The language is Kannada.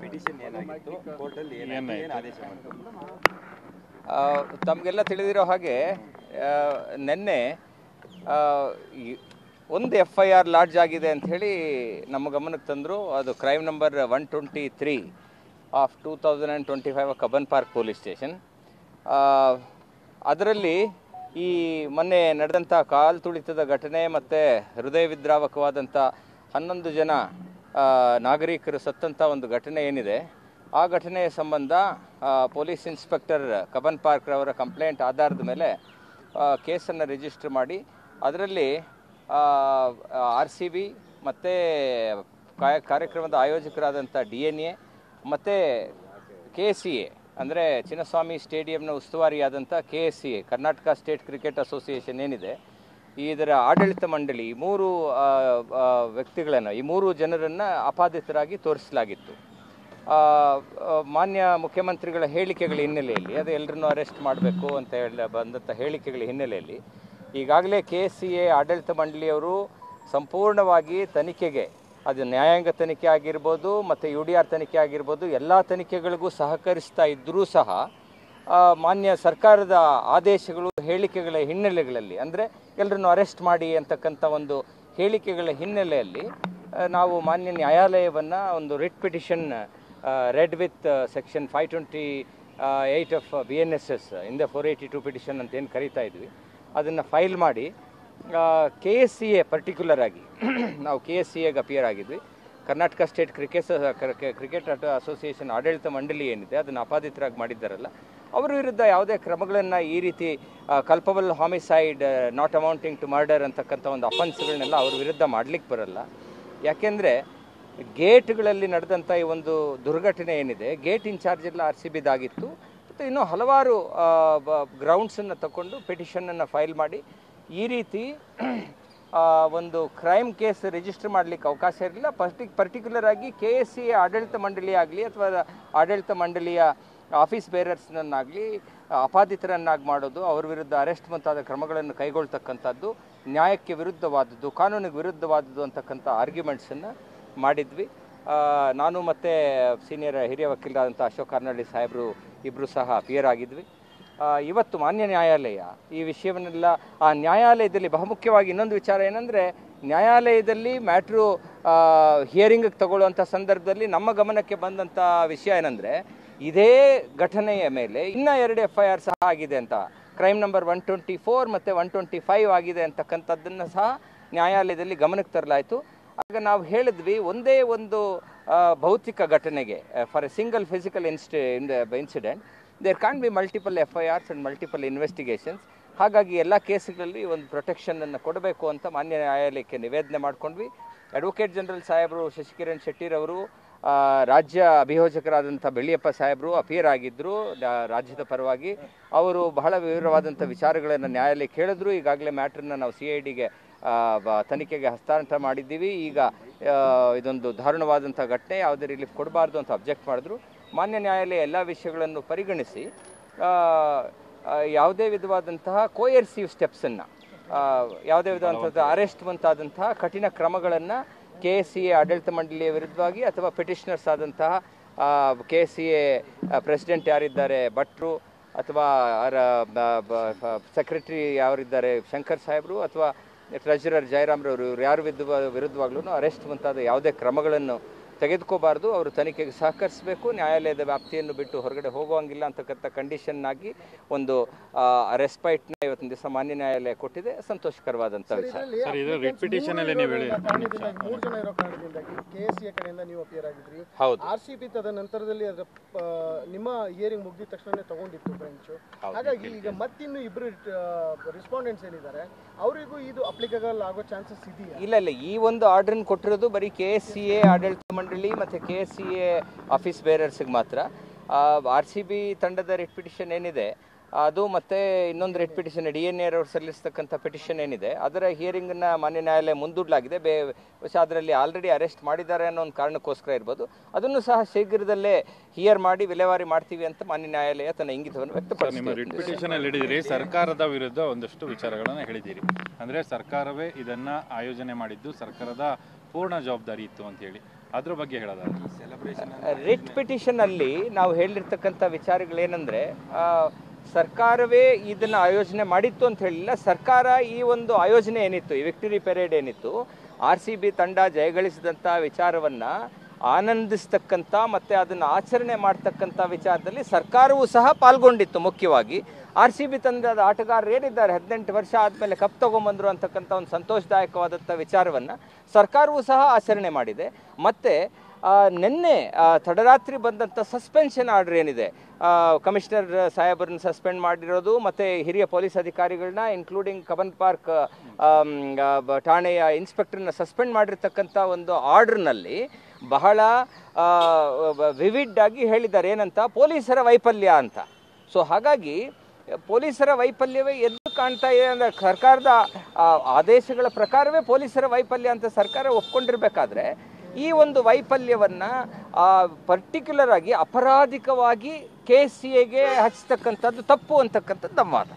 ಪಿಟಿಷನ್ ಏನಾಗಿತ್ತು ಕೋರ್ಟ್ ಅಲ್ಲಿ ಏನು ಆದೇಶ ಮಾಡಿತು? ತಮಗೆಲ್ಲ ತಿಳಿದಿರೋ ಹಾಗೆ ನಿನ್ನೆ ಒಂದು FIR ಲಾಡ್ಜ್ ಆಗಿದೆ ಅಂಥೇಳಿ ನಮ್ಮ ಗಮನಕ್ಕೆ ತಂದರು. ಅದು crime number 123 of 2025 Cubbon park police station. ಅದರಲ್ಲಿ ಈ ಮೊನ್ನೆ ನಡೆದಂಥ ಕಾಲು ತುಳಿತದ ಘಟನೆ ಮತ್ತು ಹೃದಯ ವಿದ್ರಾವಕವಾದಂಥ 11 ಜನ ನಾಗರಿಕರು ಸತ್ತಂಥ ಒಂದು ಘಟನೆ ಏನಿದೆ, ಆ ಘಟನೆಯ ಸಂಬಂಧ ಪೊಲೀಸ್ ಇನ್ಸ್ಪೆಕ್ಟರ್ ಕಬ್ಬನ್ ಪಾರ್ಕ್ ರವರ ಕಂಪ್ಲೇಂಟ್ ಆಧಾರದ ಮೇಲೆ ಕೇಸನ್ನು ರಿಜಿಸ್ಟರ್ ಮಾಡಿ ಅದರಲ್ಲಿ RCB ಮತ್ತು ಕಾರ್ಯಕ್ರಮದ ಆಯೋಜಕರಾದಂಥ DNA ಮತ್ತು KCA ಅಂದರೆ ಚಿನ್ನಸ್ವಾಮಿ ಸ್ಟೇಡಿಯಂನ ಉಸ್ತುವಾರಿಯಾದಂಥ KSCA Karnataka state cricket association ಏನಿದೆ, ಇದರ ಆಡಳಿತ ಮಂಡಳಿ ಈ 3 ವ್ಯಕ್ತಿಗಳನ್ನು, ಈ 3 ಜನರನ್ನು ಅಪಾದಿತರಾಗಿ ತೋರಿಸಲಾಗಿತ್ತು. ಮಾನ್ಯ ಮುಖ್ಯಮಂತ್ರಿಗಳ ಹೇಳಿಕೆಗಳ ಹಿನ್ನೆಲೆಯಲ್ಲಿ ಅದು ಎಲ್ಲರನ್ನೂ ಅರೆಸ್ಟ್ ಮಾಡಬೇಕು ಅಂತ ಬಂದಂಥ ಹೇಳಿಕೆಗಳ ಹಿನ್ನೆಲೆಯಲ್ಲಿ ಈಗಾಗಲೇ KSCA ಆಡಳಿತ ಮಂಡಳಿಯವರು ಸಂಪೂರ್ಣವಾಗಿ ತನಿಖೆಗೆ, ಅದು ನ್ಯಾಯಾಂಗ ತನಿಖೆ ಆಗಿರ್ಬೋದು ಮತ್ತು UDR ತನಿಖೆ ಆಗಿರ್ಬೋದು, ಎಲ್ಲ ತನಿಖೆಗಳಿಗೂ ಸಹಕರಿಸ್ತಾ ಇದ್ದರೂ ಸಹ ಮಾನ್ಯ ಸರ್ಕಾರದ ಆದೇಶಗಳು ಹೇಳಿಕೆಗಳ ಹಿನ್ನೆಲೆಗಳಲ್ಲಿ, ಅಂದರೆ ಎಲ್ಲರನ್ನು ಅರೆಸ್ಟ್ ಮಾಡಿ ಅಂತಕ್ಕಂಥ ಒಂದು ಹೇಳಿಕೆಗಳ ಹಿನ್ನೆಲೆಯಲ್ಲಿ ನಾವು ಮಾನ್ಯ ನ್ಯಾಯಾಲಯವನ್ನು ಒಂದು writ petition red with section 528 of BNSS ಇಂದ 482 ಪಿಟಿಷನ್ ಅಂತ ಏನು ಕರೀತಾ ಇದ್ವಿ, ಅದನ್ನು ಫೈಲ್ ಮಾಡಿ KSCA ಪರ್ಟಿಕ್ಯುಲರ್ ಆಗಿ ನಾವು KSCAಗೆ ಅಪಿಯರ್ ಆಗಿದ್ವಿ. ಕರ್ನಾಟಕ ಸ್ಟೇಟ್ ಕ್ರಿಕೆಟ್ ಅಸೋಸಿಯೇಷನ್ ಆಡಳಿತ ಮಂಡಳಿ ಏನಿದೆ ಅದನ್ನು ಅಪಾದಿತರಾಗಿ ಮಾಡಿದ್ದಾರಲ್ಲ, ಅವರ ವಿರುದ್ಧ ಯಾವುದೇ ಕ್ರಮಗಳನ್ನು ಈ ರೀತಿ culpable homicide not amounting to murder ಅಂತಕ್ಕಂಥ ಒಂದು ಅಫೆನ್ಸ್ಗಳನ್ನೆಲ್ಲ ಅವ್ರ ವಿರುದ್ಧ ಮಾಡಲಿಕ್ಕೆ ಬರಲ್ಲ. ಯಾಕೆಂದರೆ ಗೇಟ್ಗಳಲ್ಲಿ ನಡೆದಂಥ ಈ ಒಂದು ದುರ್ಘಟನೆ ಏನಿದೆ, ಗೇಟ್ ಇನ್ಚಾರ್ಜ್ ಎಲ್ಲ RCBದಾಗಿತ್ತು ಮತ್ತು ಇನ್ನೂ ಹಲವಾರು ಗ್ರೌಂಡ್ಸನ್ನು ತಗೊಂಡು ಪಿಟಿಷನನ್ನು ಫೈಲ್ ಮಾಡಿ ಈ ರೀತಿ ಒಂದು ಕ್ರೈಮ್ ಕೇಸ್ ರಿಜಿಸ್ಟರ್ ಮಾಡಲಿಕ್ಕೆ ಅವಕಾಶ ಇರಲಿಲ್ಲ. ಪರ್ಟಿಕ್ಯುಲರ್ ಆಗಿ KSCA ಆಡಳಿತ ಮಂಡಳಿ ಆಗಲಿ ಅಥವಾ ಆಡಳಿತ ಮಂಡಳಿಯ ಆಫೀಸ್ ಬೇರರ್ಸ್ನನ್ನಾಗಲಿ ಅಪಾದಿತರನ್ನಾಗಿ ಮಾಡೋದು, ಅವ್ರ ವಿರುದ್ಧ ಅರೆಸ್ಟ್ ಮುಂತಾದ ಕ್ರಮಗಳನ್ನು ಕೈಗೊಳ್ತಕ್ಕಂಥದ್ದು ನ್ಯಾಯಕ್ಕೆ ವಿರುದ್ಧವಾದದ್ದು, ಕಾನೂನಿಗೆ ವಿರುದ್ಧವಾದದ್ದು ಅಂತಕ್ಕಂಥ ಆರ್ಗ್ಯುಮೆಂಟ್ಸನ್ನು ಮಾಡಿದ್ವಿ. ನಾನು ಮತ್ತು ಸೀನಿಯರ್ ಹಿರಿಯ ವಕೀಲರಾದಂಥ ಅಶೋಕ್ ಕಾರ್ನಳ್ಳಿ ಸಾಹೇಬರು ಇಬ್ಬರು ಸಹ ಅಪಿಯರ್ ಆಗಿದ್ವಿ. ಇವತ್ತು ಮಾನ್ಯ ನ್ಯಾಯಾಲಯ ಈ ವಿಷಯವನ್ನೆಲ್ಲ, ಆ ನ್ಯಾಯಾಲಯದಲ್ಲಿ ಬಹುಮುಖ್ಯವಾಗಿ ಇನ್ನೊಂದು ವಿಚಾರ ಏನಂದರೆ, ನ್ಯಾಯಾಲಯದಲ್ಲಿ ಮ್ಯಾಟ್ರು ಹಿಯರಿಂಗಿಗೆ ತಗೊಳ್ಳುವಂಥ ಸಂದರ್ಭದಲ್ಲಿ ನಮ್ಮ ಗಮನಕ್ಕೆ ಬಂದಂಥ ವಿಷಯ ಏನಂದರೆ, ಇದೇ ಘಟನೆಯ ಮೇಲೆ ಇನ್ನೂ 2 FIR ಸಹ ಆಗಿದೆ ಅಂತ, ಕ್ರೈಮ್ ನಂಬರ್ 124 ಮತ್ತು 125 ಆಗಿದೆ ಅಂತಕ್ಕಂಥದ್ದನ್ನು ಸಹ ನ್ಯಾಯಾಲಯದಲ್ಲಿ ಗಮನಕ್ಕೆ ತರಲಾಯಿತು. ಆಗ ನಾವು ಹೇಳಿದ್ವಿ, ಒಂದೇ ಒಂದು ಭೌತಿಕ ಘಟನೆಗೆ for a single physical incident there can be multiple FIRs and multiple investigations. ಹಾಗಾಗಿ ಎಲ್ಲ ಕೇಸ್ಗಳಲ್ಲಿ ಒಂದು ಪ್ರೊಟೆಕ್ಷನನ್ನು ಕೊಡಬೇಕು ಅಂತ ಮಾನ್ಯ ನ್ಯಾಯಾಲಯಕ್ಕೆ ನಿವೇದನೆ ಮಾಡ್ಕೊಂಡ್ವಿ. ಅಡ್ವೊಕೇಟ್ ಜನರಲ್ ಸಾಹೇಬರು ಶಶಿಕಿರಣ್ ಶೆಟ್ಟಿರವರು, ರಾಜ್ಯ ಅಭಿಯೋಜಕರಾದಂಥ ಬೆಳ್ಳಿಯಪ್ಪ ಸಾಹೇಬರು ಅಪಿಯರ್ ಆಗಿದ್ದರು ರಾಜ್ಯದ ಪರವಾಗಿ. ಅವರು ಬಹಳ ವಿವರವಾದಂಥ ವಿಚಾರಗಳನ್ನು ನ್ಯಾಯಾಲಯ ಕೇಳಿದ್ರು. ಈಗಾಗಲೇ ಮ್ಯಾಟ್ರನ್ನ ನಾವು CIDಗೆ ತನಿಖೆಗೆ ಹಸ್ತಾಂತರ ಮಾಡಿದ್ದೀವಿ. ಈಗ ಇದೊಂದು ದಾರುಣವಾದಂಥ ಘಟನೆ, ಯಾವುದೇ ರಿಲೀಫ್ ಕೊಡಬಾರ್ದು ಅಂತ ಅಬ್ಜೆಕ್ಟ್ ಮಾಡಿದ್ರು. ಮಾನ್ಯ ನ್ಯಾಯಾಲಯ ಎಲ್ಲ ವಿಷಯಗಳನ್ನು ಪರಿಗಣಿಸಿ ಯಾವುದೇ ವಿಧವಾದಂತಹ ಕೋಯರ್ಸಿವ್ ಸ್ಟೆಪ್ಸನ್ನು, ಯಾವುದೇ ವಿಧವಾದಂಥ ಅರೆಸ್ಟ್ ಮುಂತಾದಂತಹ ಕಠಿಣ ಕ್ರಮಗಳನ್ನು KSCA ಆಡಳಿತ ಮಂಡಳಿಯ ವಿರುದ್ಧವಾಗಿ ಅಥವಾ ಪಿಟಿಷನರ್ಸ್ ಆದಂತಹ KSCA ಪ್ರೆಸಿಡೆಂಟ್ ಯಾರಿದ್ದಾರೆ ಭಟ್ರು ಅಥವಾ ಸೆಕ್ರೆಟರಿ ಯಾರಿದ್ದಾರೆ ಶಂಕರ್ ಸಾಹೇಬರು ಅಥವಾ ಟ್ರೆಜರರ್ ಜಯರಾಮ್ರವರು, ಇವರು ಯಾರ ವಿರುದ್ಧವಾಗ್ಲೂ ಅರೆಸ್ಟ್ ಮುಂತಾದ ಯಾವುದೇ ಕ್ರಮಗಳನ್ನು ತೆಗೆದುಕೋಬಾರ್ದು. ಅವರು ತನಿಖೆಗೆ ಸಹಕರಿಸಬೇಕು. ನ್ಯಾಯಾಲಯದ ವ್ಯಾಪ್ತಿಯನ್ನು ಬಿಟ್ಟು ಹೊರಗಡೆ ಹೋಗುವಂಗಿಲ್ಲ ಅಂತಕ್ಕಂಥ ಕಂಡೀಷನ್ನಾಗಿ ಒಂದು ರೆಸ್ಪೈಟ್ನ ಇವತ್ತಿನ ದಿವಸ ಮಾನ್ಯ ನ್ಯಾಯಾಲಯ ಕೊಟ್ಟಿದೆ. ಸಂತೋಷಕರವಾದಂಥ ವಿಚಾರ. ಹೌದು, RCB ತದನಂತರದಲ್ಲಿ ಅದರ ನಿಮ್ಮ ಹಿಯರಿಂಗ್ ಮುಗಿದ ತಕ್ಷಣ ತಗೊಂಡಿತ್ತು ಬೆಂಚ್. ಹಾಗಾಗಿ ಈಗ ಮತ್ತಿನ್ನು ಇಬ್ಬರು ರೆಸ್ಪಾಂಡೆಂಟ್ಸ್ ಏನಿದ್ದಾರೆ ಅವರಿಗೂ ಇದು ಅಪ್ಲಿಕಬಲ್ ಆಗೋ ಚಾನ್ಸಸ್ ಇದೆಯಾ? ಇಲ್ಲ, ಈ ಒಂದು ಆರ್ಡರ್ನ ಕೊಟ್ಟಿರೋದು ಬರೀ KSCA ಆಡಳಿತ ಮಂಡಳಿ ಮತ್ತು KSCA ಆಫೀಸ್ ಬೇರರ್ಸ್ಗೆ ಮಾತ್ರ. RCB ತಂಡದ ರಿಟ್ ಪಿಟಿಷನ್ ಏನಿದೆ ಅದು ಮತ್ತು ಇನ್ನೊಂದು ರಿಟ್ ಪಿಟಿಷನ್ DNA ಅವರು ಸಲ್ಲಿಸ್ತಕ್ಕಂಥ ಪಿಟಿಷನ್ ಏನಿದೆ ಅದರ ಹಿಯರಿಂಗನ್ನು ಮಾನ್ಯ ನ್ಯಾಯಾಲಯ ಮುಂದೂಡಲಾಗಿದೆ. ಅದರಲ್ಲಿ ಆಲ್ರೆಡಿ ಅರೆಸ್ಟ್ ಮಾಡಿದ್ದಾರೆ ಅನ್ನೋ ಒಂದು ಕಾರಣಕ್ಕೋಸ್ಕರ ಇರ್ಬೋದು. ಅದನ್ನು ಸಹ ಶೀಘ್ರದಲ್ಲೇ ಹಿಯರ್ ಮಾಡಿ ವಿಲೇವಾರಿ ಮಾಡ್ತೀವಿ ಅಂತ ಮಾನ್ಯ ನ್ಯಾಯಾಲಯ ತನ್ನ ಇಂಗಿತವನ್ನು ವ್ಯಕ್ತಪಡಿಸಿದೆ. ರಿಟ್ ಪಿಟಿಷನ್ ಅಲ್ಲಿ ಹೇಳಿದಿರಿ, ಸರ್ಕಾರದ ವಿರುದ್ಧ ಒಂದಷ್ಟು ವಿಚಾರಗಳನ್ನು ಹೇಳಿದ್ದೀರಿ. ಅಂದರೆ ಸರ್ಕಾರವೇ ಇದನ್ನು ಆಯೋಜನೆ ಮಾಡಿದ್ದು, ಸರ್ಕಾರದ ಸಂಪೂರ್ಣ ಜವಾಬ್ದಾರಿ ಇತ್ತು ಅಂತ ಹೇಳಿ ಅದ್ರ ಬಗ್ಗೆ ಹೇಳೋದಾದ್ರೆ ರಿಟ್ ಪಿಟಿಷನ್ ಅಲ್ಲಿ ನಾವು ಹೇಳಿರ್ತಕ್ಕಂಥ ವಿಚಾರಗಳೇನೆಂದ್ರೆ ಸರ್ಕಾರವೇ ಇದನ್ನು ಆಯೋಜನೆ ಮಾಡಿತ್ತು ಅಂತ ಹೇಳಿಲ್ಲ. ಸರ್ಕಾರ ಈ ಒಂದು ಆಯೋಜನೆ ಏನಿತ್ತು, ಈ ವಿಕ್ಟರಿ ಪೆರೇಡ್ ಏನಿತ್ತು, RCB ತಂಡ ಜಯಗಳಿಸಿದಂಥ ವಿಚಾರವನ್ನು ಆನಂದಿಸ್ತಕ್ಕಂಥ ಮತ್ತು ಅದನ್ನು ಆಚರಣೆ ಮಾಡ್ತಕ್ಕಂಥ ವಿಚಾರದಲ್ಲಿ ಸರ್ಕಾರವೂ ಸಹ ಪಾಲ್ಗೊಂಡಿತ್ತು. ಮುಖ್ಯವಾಗಿ RCB ತಂಡದ ಆಟಗಾರರು ಏನಿದ್ದಾರೆ 18 ವರ್ಷ ಆದಮೇಲೆ ಕಪ್ ತೊಗೊಂಬಂದರು ಅಂತಕ್ಕಂಥ ಒಂದು ಸಂತೋಷದಾಯಕವಾದಂಥ ವಿಚಾರವನ್ನು ಸರ್ಕಾರವೂ ಸಹ ಆಚರಣೆ ಮಾಡಿದೆ. ಮತ್ತು ನಿನ್ನೆ ತಡರಾತ್ರಿ ಬಂದಂಥ ಸಸ್ಪೆನ್ಷನ್ ಆರ್ಡರ್ ಏನಿದೆ, ಕಮಿಷನರ್ ಸಾಹೇಬರನ್ನ ಸಸ್ಪೆಂಡ್ ಮಾಡಿರೋದು ಮತ್ತು ಹಿರಿಯ ಪೊಲೀಸ್ ಅಧಿಕಾರಿಗಳನ್ನ ಇನ್ಕ್ಲೂಡಿಂಗ್ ಕಬ್ಬನ್ ಪಾರ್ಕ್ ಠಾಣೆಯ ಇನ್ಸ್ಪೆಕ್ಟರ್ನ ಸಸ್ಪೆಂಡ್ ಮಾಡಿರ್ತಕ್ಕಂಥ ಒಂದು ಆರ್ಡರ್ನಲ್ಲಿ ಬಹಳ ವಿವಿಡ್ ಆಗಿ ಹೇಳಿದ್ದಾರೆ ಏನಂತ, ಪೊಲೀಸರ ವೈಫಲ್ಯ ಅಂತ. ಸೊ ಹಾಗಾಗಿ ಪೊಲೀಸರ ವೈಫಲ್ಯವೇ ಎದ್ದು ಕಾಣ್ತಾ ಇದೆ ಅಂದರೆ ಸರ್ಕಾರದ ಆದೇಶಗಳ ಪ್ರಕಾರವೇ ಪೊಲೀಸರ ವೈಫಲ್ಯ ಅಂತ ಸರ್ಕಾರ ಒಪ್ಕೊಂಡಿರ್ಬೇಕಾದ್ರೆ ಈ ಒಂದು ವೈಫಲ್ಯವನ್ನು ಪರ್ಟಿಕ್ಯುಲರ್ ಆಗಿ ಅಪರಾಧಿಕವಾಗಿ KCAಗೆ ಹಚ್ಚತಕ್ಕಂಥದ್ದು ತಪ್ಪು ಅಂತಕ್ಕಂಥದ್ದು ನಮ್ಮ ವಾದ.